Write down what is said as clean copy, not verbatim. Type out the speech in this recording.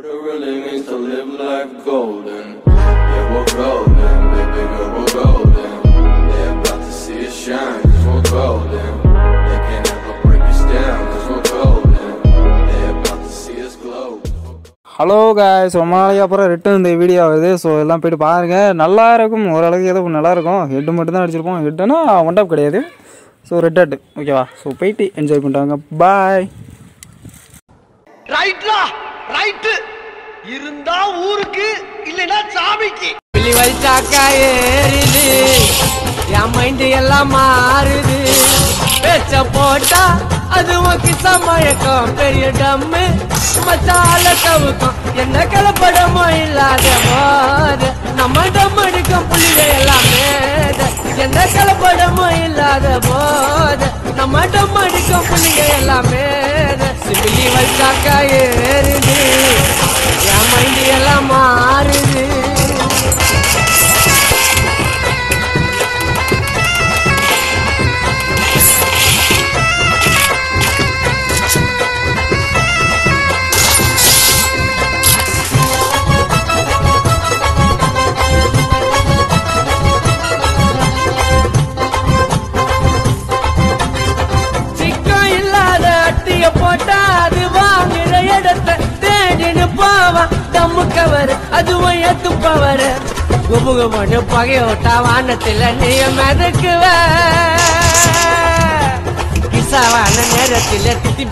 What it really means to live life golden. Yeah, we're golden, baby girl, we're golden. They're about to see us shine, cause we're golden. They can't ever break us down, cause we're golden. They're about to see us glow. Hello guys, ரொம்ப நாளைக்கு அப்புறம் return இந்த video ஆகுது. So எல்லாம் போய்ட்டு பாருங்கள், நல்லா இருக்கும். ஓரளவுக்கு ஏதோ நல்லாயிருக்கும். ஹெட்டு மட்டும் தான் அடிச்சிருப்போம். ஹெட்டுனா ஒன் டாப் கிடையாது. ஸோ ரெட் ஹெட் ஓகேவா. ஸோ போயிட்டு என்ஜாய் பண்ணிட்டாங்க. பாய். ரைட்லா ரைட்டு இருந்தா ஊருக்கு இல்லைன்னா சாமிக்கு பிள்ளி வச்சாக்கா ஏறுது, என் மைண்டு எல்லாம் மாறுது. பேச்ச போட்டா அது கிச மழக்கம், பெரிய டம்மு மச்சால தவுக்கும். என்ன கலப்படமோ இல்லாத போது நம்ம டம் அடிக்கும் புள்ளிக எல்லாமே. என்ன கலப்படமோ இல்லாத போது நம்ம டம் அடிக்கும் புள்ளிக எல்லாமே. பிள்ளி வச்சாக்கா ஏறுது, என் மைண்டு எல்லாம் மாறுது. போட்டா அது வாங்குற இடத்தை தேடின்னு போவான். தம்மு கவர் அதுவும் எத்துப்பவர். குபுகு போட்டு பகைய விட்டா வானத்துல நீ மிதக்குவ. கிசாவான நேரத்தில் திட்டி